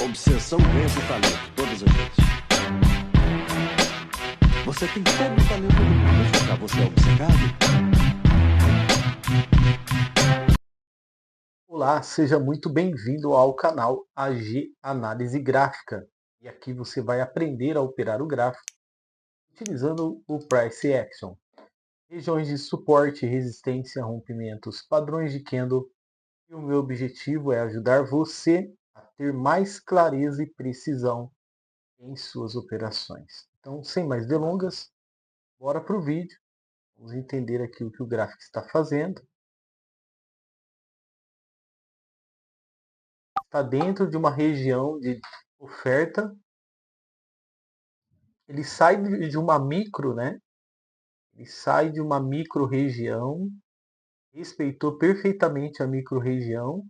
Obsessão vence o talento, todas as vezes. Você tem todo o talento do mundo, mas vem cá, você é obcecado? Olá, seja muito bem-vindo ao canal AG Análise Gráfica. E aqui você vai aprender a operar o gráfico utilizando o Price Action. Regiões de suporte, resistência, rompimentos, padrões de candle. E o meu objetivo é ajudar você a ter mais clareza e precisão em suas operações. Então, sem mais delongas, bora para o vídeo. Vamos entender aqui o que o gráfico está fazendo. Está dentro de uma região de oferta. Ele sai de uma micro, né? Ele sai de uma micro região, respeitou perfeitamente a micro região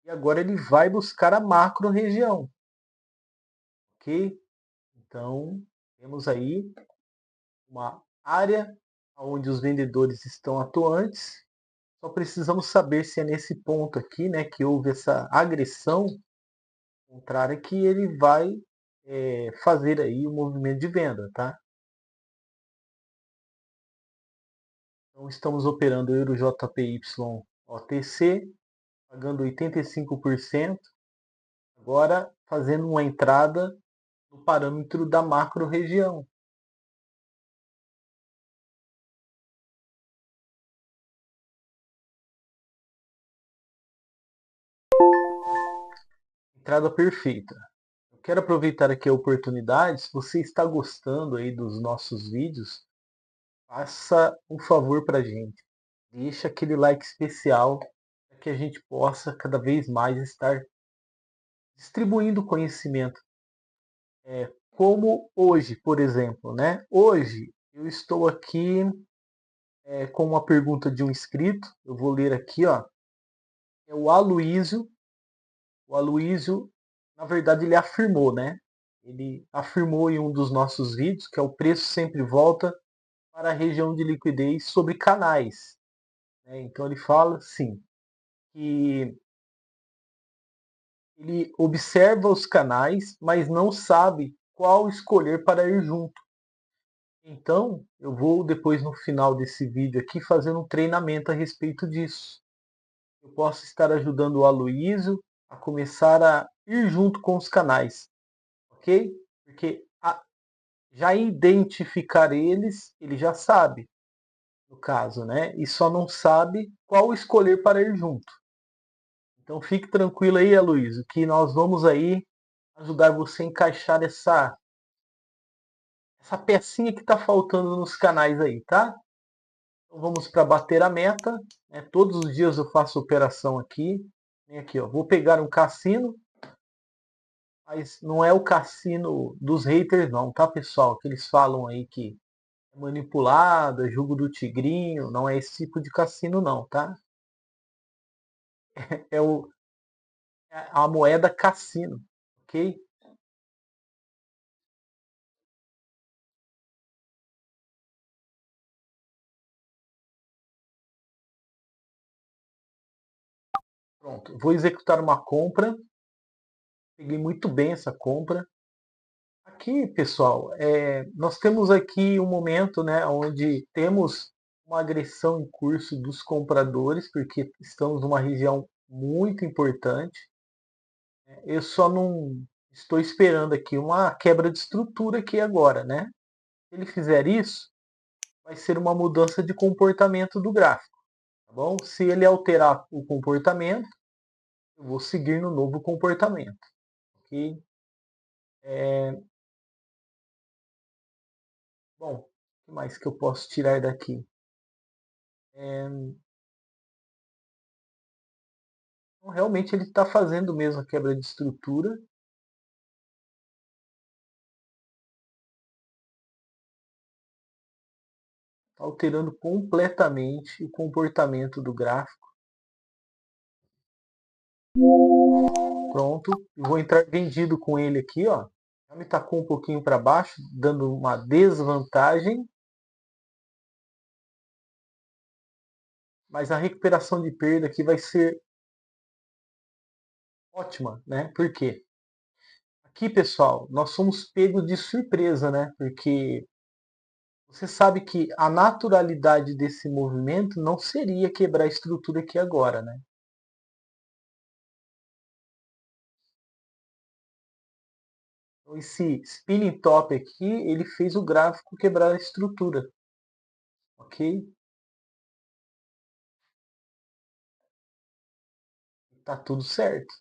e agora ele vai buscar a macro região, ok? Então temos aí uma área onde os vendedores estão atuantes. Só precisamos saber se é nesse ponto aqui, né, que houve essa agressão contrária que ele vai fazer aí o movimento de venda, tá? Então estamos operando o Euro JPY OTC, pagando 85%, agora fazendo uma entrada no parâmetro da macro região. Entrada perfeita. Eu quero aproveitar aqui a oportunidade, se você está gostando aí dos nossos vídeos, faça um favor para a gente. Deixa aquele like especial para que a gente possa cada vez mais estar distribuindo conhecimento. Como hoje, por exemplo, né? Hoje eu estou aqui com uma pergunta de um inscrito. Eu vou ler aqui, ó. É o Aloísio. O Aloísio, na verdade, ele afirmou, né? Ele afirmou em um dos nossos vídeos que o preço sempre volta para a região de liquidez sobre canais, né? Então ele fala, sim, que ele observa os canais, mas não sabe qual escolher para ir junto. Então, eu vou depois no final desse vídeo aqui fazer um treinamento a respeito disso. Eu posso estar ajudando o Aloísio a começar a ir junto com os canais, ok? Porque já identificar eles, ele já sabe, no caso, né? E só não sabe qual escolher para ir junto. Então fique tranquilo aí, Aloísio, que nós vamos aí ajudar você a encaixar essa pecinha que está faltando nos canais aí, tá? Então vamos para bater a meta. Né? Todos os dias eu faço operação aqui. Vem aqui, ó. Vou pegar um cassino, mas não é o cassino dos haters não, tá, pessoal? Que eles falam aí que é manipulado, é jogo do tigrinho, não é esse tipo de cassino não, tá? É, é a moeda cassino, ok? Pronto, vou executar uma compra. Peguei muito bem essa compra. Aqui, pessoal, nós temos aqui um momento, né, onde temos uma agressão em curso dos compradores, porque estamos numa região muito importante. Eu só não estou esperando aqui uma quebra de estrutura aqui agora, né? Se ele fizer isso, vai ser uma mudança de comportamento do gráfico, tá bom? Se ele alterar o comportamento, eu vou seguir no novo comportamento, ok? Bom, o que mais que eu posso tirar daqui? Então, realmente ele está fazendo mesmo a quebra de estrutura. Está alterando completamente o comportamento do gráfico. Pronto. Eu vou entrar vendido com ele aqui, ó. Já me tacou um pouquinho para baixo, dando uma desvantagem. Mas a recuperação de perda aqui vai ser ótima, né? Por quê? aqui, pessoal, nós somos pegos de surpresa, né? Porque você sabe que a naturalidade desse movimento não seria quebrar a estrutura aqui agora, né? Então, esse spinning top aqui, ele fez o gráfico quebrar a estrutura, ok? Tá tudo certo.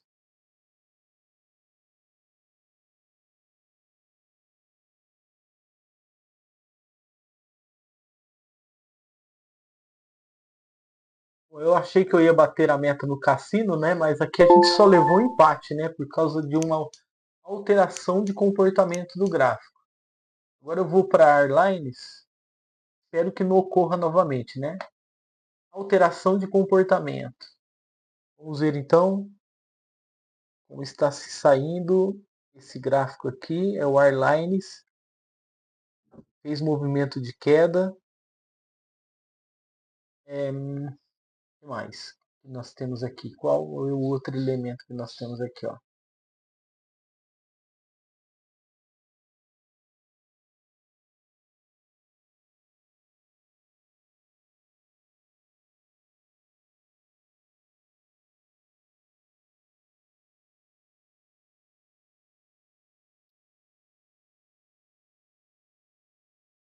Eu achei que eu ia bater a meta no cassino, né? Mas aqui a gente só levou um empate, né? Por causa de uma alteração de comportamento do gráfico. Agora eu vou para Airlines. Espero que não ocorra novamente, né? Alteração de comportamento. Vamos ver então como está se saindo esse gráfico aqui. É o Airlines. Fez movimento de queda. O que mais que nós temos aqui? Qual é o outro elemento que nós temos aqui? Ó?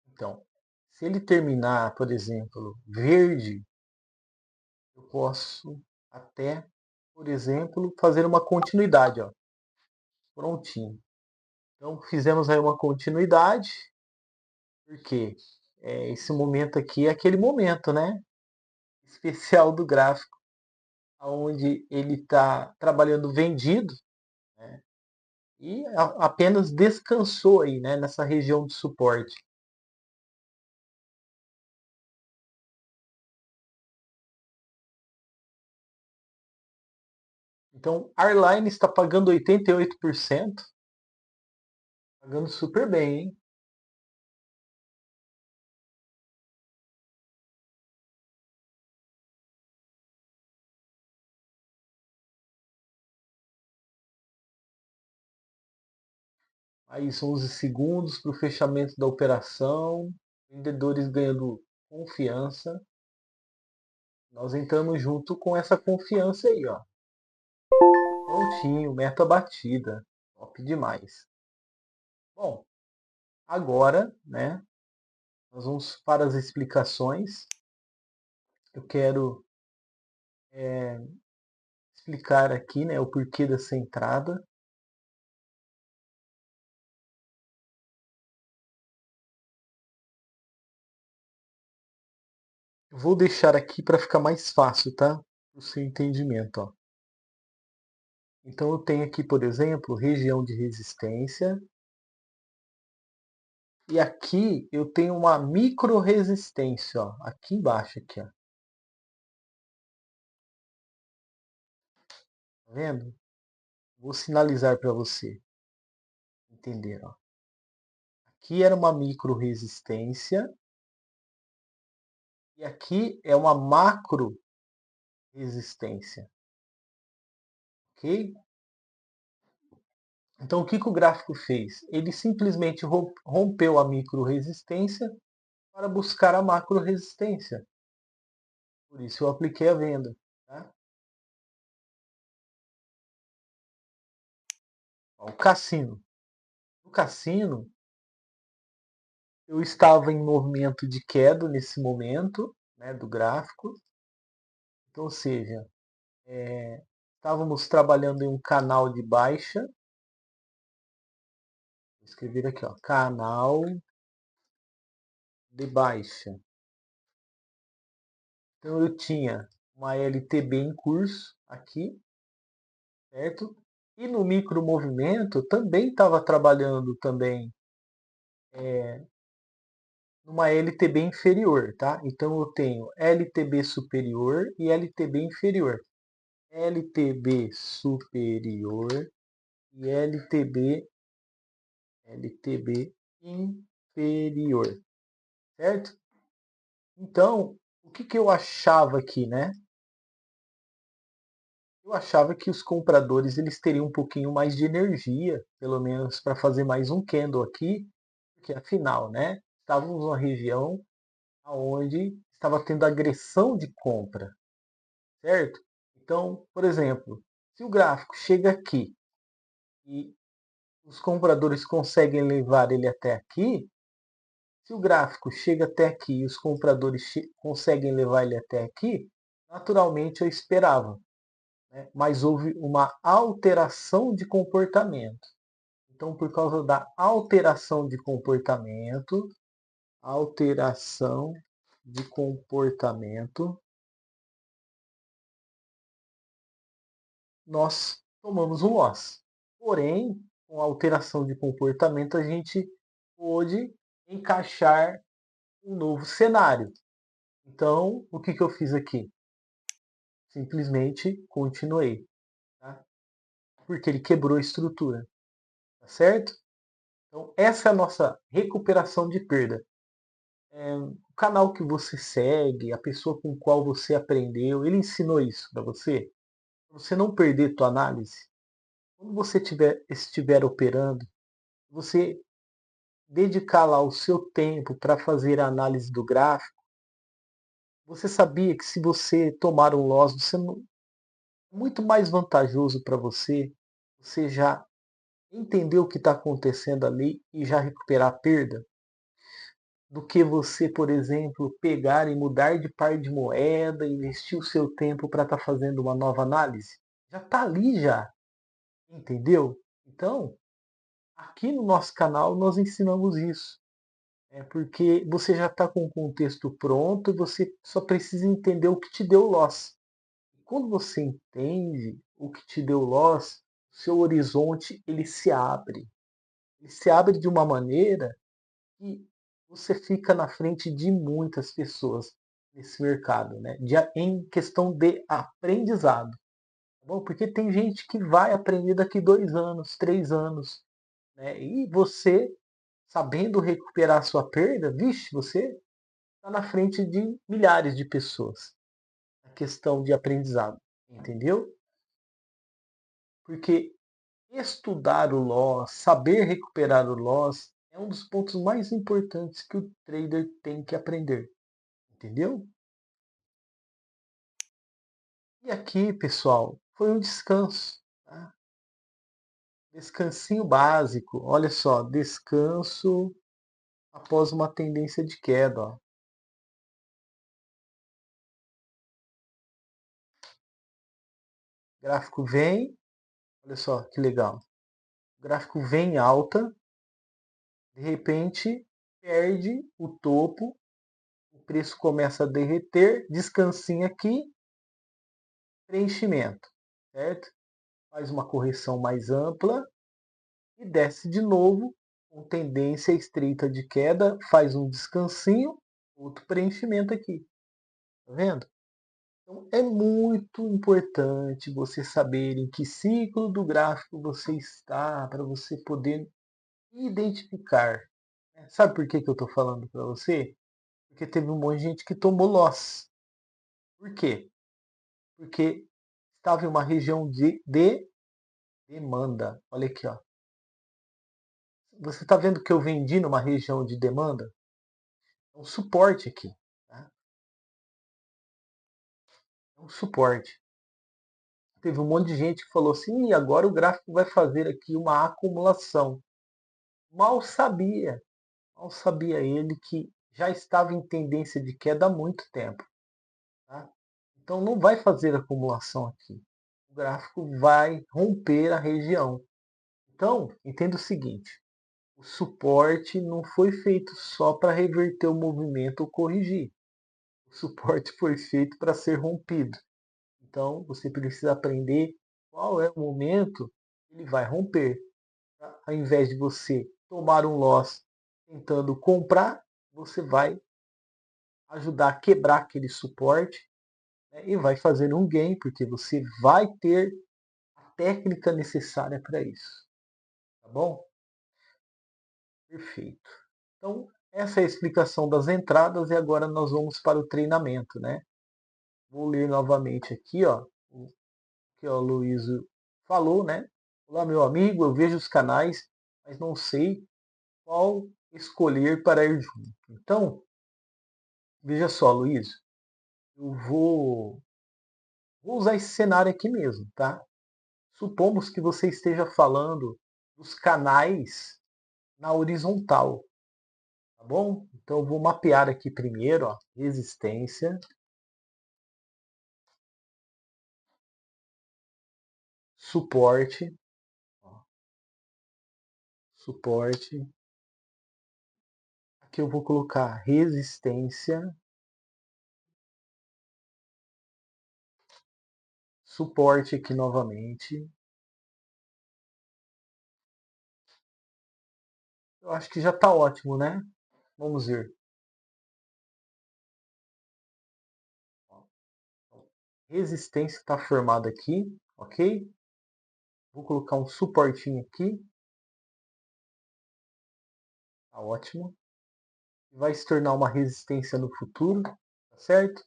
Então, se ele terminar, por exemplo, verde, eu posso até, por exemplo, fazer uma continuidade. Ó. Prontinho. Então, fizemos aí uma continuidade, porque esse momento aqui é aquele momento, né? Especial do gráfico, onde ele está trabalhando vendido, né? E apenas descansou aí, né? Nessa região de suporte. Então, Airline está pagando 88%, pagando super bem, hein? Aí são 11 segundos para o fechamento da operação, vendedores ganhando confiança. Nós entramos junto com essa confiança aí, ó. Prontinho, meta batida. Top demais. Bom, agora, né, nós vamos para as explicações. Eu quero explicar aqui, né, o porquê dessa entrada. Eu vou deixar aqui para ficar mais fácil, tá? O seu entendimento, ó. Então eu tenho aqui, por exemplo, região de resistência. E aqui eu tenho uma micro resistência, ó, aqui embaixo, aqui, ó. Tá vendo? Vou sinalizar para você entender, ó. Aqui era uma micro resistência e aqui é uma macro resistência, ok? Então o que, que o gráfico fez? Ele simplesmente rompeu a micro resistência para buscar a macro resistência. Por isso eu apliquei a venda. Tá? Ó, o cassino. No cassino, eu estava em movimento de queda nesse momento, né, do gráfico. Então, ou seja, estávamos trabalhando em um canal de baixa. Vou escrever aqui, ó, canal de baixa. Então eu tinha uma LTB em curso aqui, certo? E no micro movimento também estava trabalhando também numa LTB inferior, tá? Então eu tenho LTB superior e LTB inferior. LTB superior e LTB inferior, certo? Então, o que, que eu achava aqui, né? eu achava que os compradores eles teriam um pouquinho mais de energia, pelo menos para fazer mais um candle aqui, porque afinal, né, estávamos numa região aonde estava tendo agressão de compra, certo? Então, por exemplo, se o gráfico chega aqui e os compradores conseguem levar ele até aqui, se o gráfico chega até aqui e os compradores conseguem levar ele até aqui, naturalmente eu esperava, né? Mas houve uma alteração de comportamento. Então, por causa da alteração de comportamento, nós tomamos um loss. Porém, com a alteração de comportamento, a gente pôde encaixar um novo cenário. Então, o que, que eu fiz aqui? Simplesmente continuei, tá? Porque ele quebrou a estrutura, tá certo? Então, essa é a nossa recuperação de perda. O canal que você segue, a pessoa com qual você aprendeu, ele ensinou isso para você? Pra você não perder tua análise? Quando você estiver operando, você dedicar lá o seu tempo para fazer a análise do gráfico, você sabia que se você tomar um loss, você não, é muito mais vantajoso para você, você já entender o que está acontecendo ali e já recuperar a perda, do que você, por exemplo, pegar e mudar de par de moeda, investir o seu tempo para estar fazendo uma nova análise. Já está ali já, entendeu? Então, aqui no nosso canal nós ensinamos isso. É porque você já está com o contexto pronto e você só precisa entender o que te deu loss. E quando você entende o que te deu loss, seu horizonte ele se abre. Ele se abre de uma maneira que você fica na frente de muitas pessoas nesse mercado, né? Em questão de aprendizado. Tá bom? Porque tem gente que vai aprender daqui 2 anos, 3 anos, né? E você, sabendo recuperar a sua perda, vixe, você está na frente de milhares de pessoas. A questão de aprendizado, entendeu? Porque estudar o loss, saber recuperar o loss, é um dos pontos mais importantes que o trader tem que aprender. Entendeu? E aqui, pessoal, foi um descanso. Tá? Descansinho básico. Olha só, descanso após uma tendência de queda. Ó. O gráfico vem, olha só que legal. O gráfico vem em alta, de repente perde o topo, o preço começa a derreter, descansinho aqui, preenchimento, certo? Faz uma correção mais ampla e desce de novo com tendência estreita de queda, faz um descansinho, outro preenchimento aqui. Tá vendo? Então é muito importante você saber em que ciclo do gráfico você está para você poder identificar. Né? Sabe por que eu estou falando para você? Porque teve um monte de gente que tomou loss. Por quê? Porque estava em uma região de demanda. Olha aqui, ó. Você está vendo que eu vendi numa região de demanda? É um suporte aqui. Tá? É um suporte. Teve um monte de gente que falou assim, e agora o gráfico vai fazer aqui uma acumulação. Mal sabia ele que já estava em tendência de queda há muito tempo. Tá? Então não vai fazer acumulação aqui. O gráfico vai romper a região. Então, entenda o seguinte, o suporte não foi feito só para reverter o movimento ou corrigir. O suporte foi feito para ser rompido. Então, você precisa aprender qual é o momento que ele vai romper. Tá? Ao invés de você tomar um loss tentando comprar, você vai ajudar a quebrar aquele suporte, né, e vai fazer um gain, porque você vai ter a técnica necessária para isso. Tá bom? Perfeito. Então, essa é a explicação das entradas e agora nós vamos para o treinamento, né? Vou ler novamente aqui, ó, que o Luísio falou, né? Olá, meu amigo, eu vejo os canais, mas não sei qual escolher para ir junto. Então, veja só, Luísio, eu vou usar esse cenário aqui mesmo, tá? Supomos que você esteja falando dos canais na horizontal, tá bom? Então eu vou mapear aqui primeiro, ó, resistência, suporte, ó, suporte. Aqui eu vou colocar resistência, suporte aqui novamente. Eu acho que já está ótimo, né? Vamos ver. Resistência está formada aqui, ok? Vou colocar um suportinho aqui, tá ótimo. Vai se tornar uma resistência no futuro, tá certo?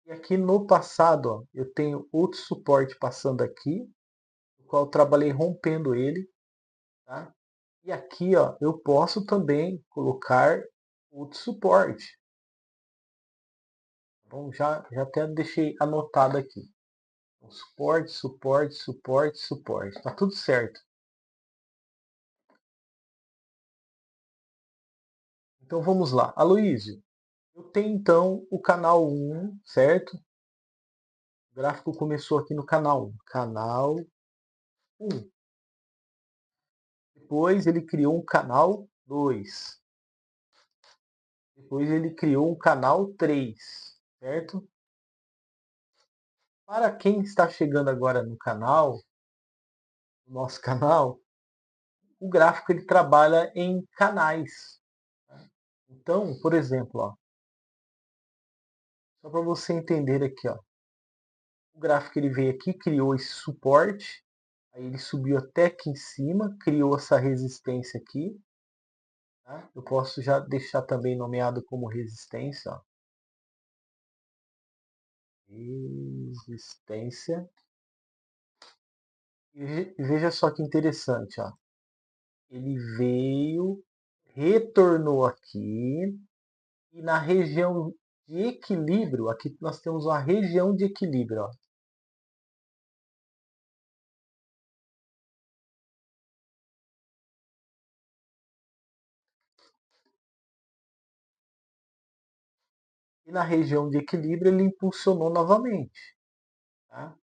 E aqui no passado, ó, eu tenho outro suporte passando aqui, o qual eu trabalhei rompendo ele, tá? E aqui, ó, eu posso também colocar outro suporte. Então já até deixei anotado aqui. Então, suporte, suporte, suporte, suporte. Tá tudo certo. Então vamos lá. Aloísio, eu tenho então o canal 1, certo? O gráfico começou aqui no canal 1. Canal 1. Depois ele criou um canal 2. Depois ele criou um canal 3, certo? Para quem está chegando agora no canal, no nosso canal, o gráfico ele trabalha em canais. Tá? Então, por exemplo, ó, só para você entender aqui, ó, o gráfico ele veio aqui, criou esse suporte, aí ele subiu até aqui em cima, criou essa resistência aqui. Tá? Eu posso já deixar também nomeado como resistência. Ó. Resistência. E veja só que interessante. Ó. Ele veio, retornou aqui, e na região de equilíbrio, aqui nós temos uma região de equilíbrio. Ó. E na região de equilíbrio ele impulsionou novamente. Tá?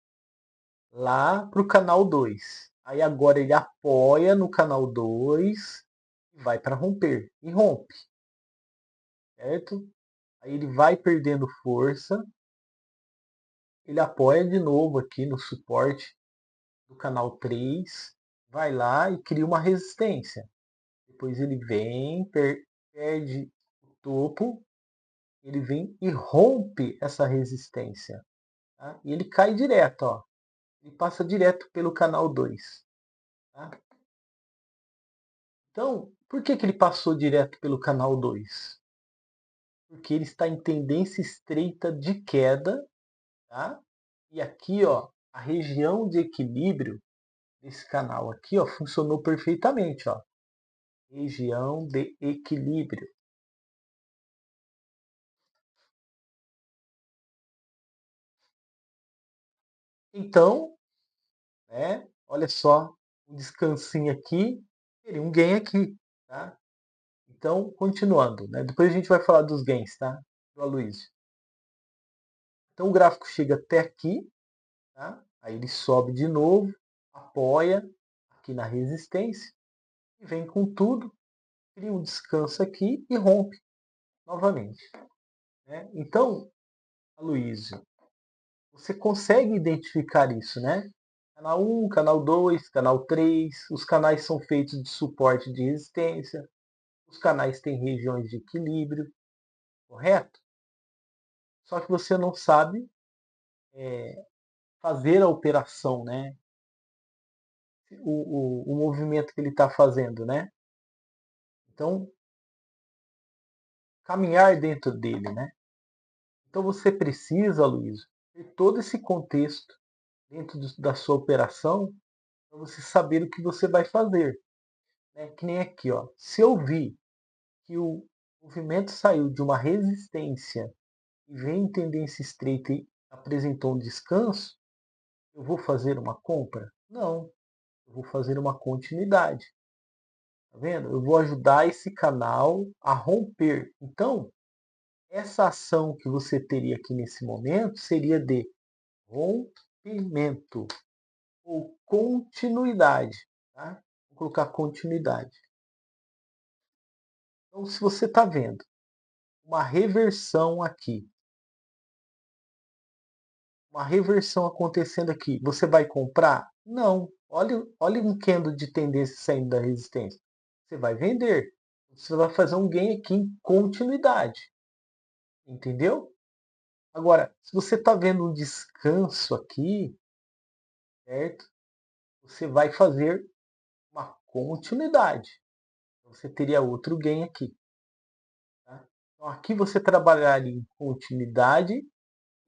Lá para o canal 2. Aí agora ele apoia no canal 2 e vai para romper. E rompe. Certo? Aí ele vai perdendo força. Ele apoia de novo aqui no suporte do canal 3. Vai lá e cria uma resistência. Depois ele vem, perde o topo. Ele vem e rompe essa resistência. Tá? E ele cai direto. Ó. Ele passa direto pelo canal 2. Tá? Então, por que ele passou direto pelo canal 2? Porque ele está em tendência estreita de queda, tá? E aqui, ó, a região de equilíbrio desse canal aqui, ó, funcionou perfeitamente, ó. Região de equilíbrio. Então, né, olha só, um descansinho aqui, teria um gain aqui, tá? Então, continuando, né? Depois a gente vai falar dos gains, tá? Do Aloysio. Então o gráfico chega até aqui, tá? Aí ele sobe de novo, apoia aqui na resistência e vem com tudo, cria um descanso aqui e rompe novamente. Né? Então, Aloysio, você consegue identificar isso, né? Canal 1, canal 2, canal 3, os canais são feitos de suporte de resistência, os canais têm regiões de equilíbrio, correto? Só que você não sabe fazer a operação, né? O movimento que ele está fazendo, né? Então, caminhar dentro dele, né? Então você precisa, Luiz, ter todo esse contexto, dentro da sua operação, para você saber o que você vai fazer. Né? Que nem aqui, ó. Se eu vi que o movimento saiu de uma resistência e vem em tendência estreita e apresentou um descanso, eu vou fazer uma compra? Não, eu vou fazer uma continuidade. Tá vendo? Eu vou ajudar esse canal a romper. Então, essa ação que você teria aqui nesse momento seria de rompimento ou continuidade. Tá? Vou colocar continuidade. Então, se você está vendo uma reversão aqui, uma reversão acontecendo aqui, você vai comprar? Não. Olha um candle de tendência saindo da resistência. Você vai vender. Você vai fazer um gain aqui em continuidade. Entendeu? Agora, se você está vendo um descanso aqui, certo? Você vai fazer uma continuidade. Você teria outro gain aqui. Tá? Então, aqui você trabalharia em continuidade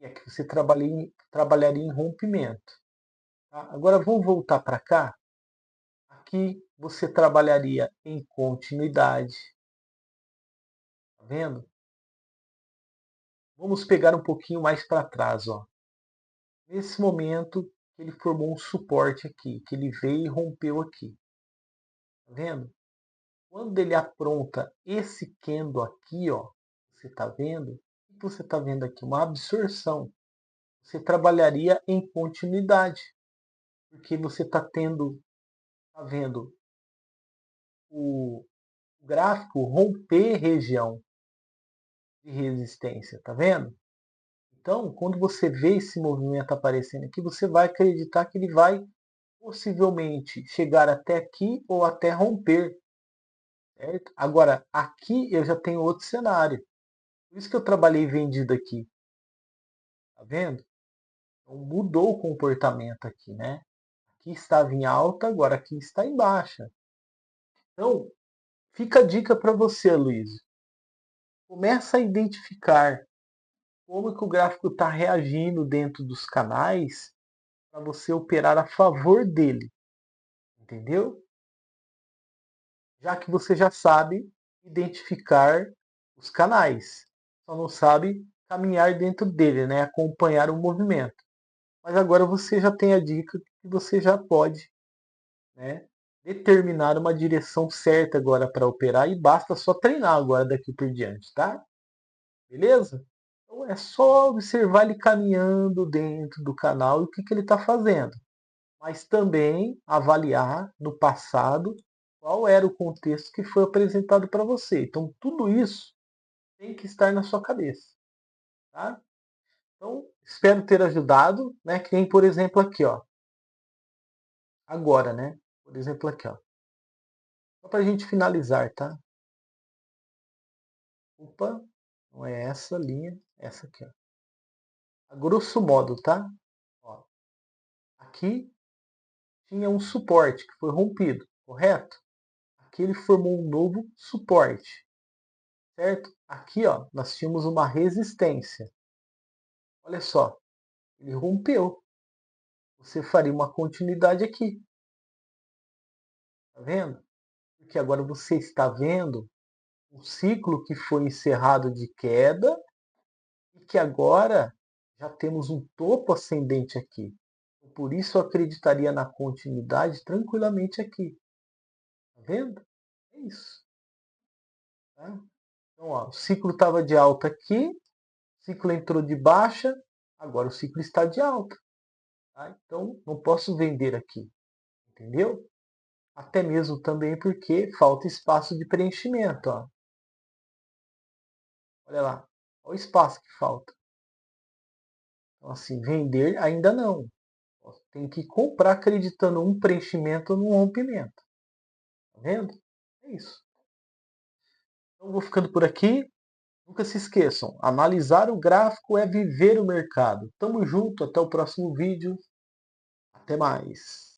e aqui você trabalharia em rompimento. Tá? Agora vamos voltar para cá. Aqui você trabalharia em continuidade. Tá vendo? Vamos pegar um pouquinho mais para trás. Ó. Nesse momento, ele formou um suporte aqui, que ele veio e rompeu aqui. Tá vendo? Quando ele apronta esse candle aqui, ó, você está vendo? O que você está vendo aqui? Uma absorção. Você trabalharia em continuidade, porque você está vendo o gráfico romper região de resistência, tá vendo? Então, quando você vê esse movimento aparecendo aqui, você vai acreditar que ele vai possivelmente chegar até aqui ou até romper. Certo? Agora, aqui eu já tenho outro cenário. Por isso que eu trabalhei vendido aqui. Tá vendo? Então, mudou o comportamento aqui, né? Aqui estava em alta, agora aqui está em baixa. Então, fica a dica para você, Luiz. Começa a identificar como que o gráfico está reagindo dentro dos canais para você operar a favor dele. Entendeu? Já que você já sabe identificar os canais. Só não sabe caminhar dentro dele, né? Acompanhar o movimento. Mas agora você já tem a dica que você já pode, né, determinar uma direção certa agora para operar e basta só treinar agora daqui por diante, tá? Beleza? Então é só observar ele caminhando dentro do canal e o que ele está fazendo. Mas também avaliar no passado qual era o contexto que foi apresentado para você. Então tudo isso tem que estar na sua cabeça, tá? Então espero ter ajudado, né? Que nem por exemplo aqui, ó. Agora, né? Por exemplo aqui, ó. Só para a gente finalizar, tá? Opa, não é essa linha, é essa aqui, ó. A grosso modo, tá? Ó, aqui tinha um suporte que foi rompido, correto? Aqui ele formou um novo suporte, certo? Aqui, ó, nós tínhamos uma resistência. Olha só, ele rompeu. Você faria uma continuidade aqui. Tá vendo? Porque agora você está vendo um ciclo que foi encerrado de queda e que agora já temos um topo ascendente aqui. Por isso eu acreditaria na continuidade tranquilamente aqui. Tá vendo? É isso. Tá? Então, ó, o ciclo estava de alta aqui, o ciclo entrou de baixa, agora o ciclo está de alta. Tá? Então, não posso vender aqui. Entendeu? Até mesmo também porque falta espaço de preenchimento. Ó. Olha lá. Olha o espaço que falta. Então, assim, vender ainda não. Tem que comprar acreditando um preenchimento ou num rompimento. Tá vendo? É isso. Então, vou ficando por aqui. Nunca se esqueçam, analisar o gráfico é viver o mercado. Tamo junto, até o próximo vídeo. Até mais.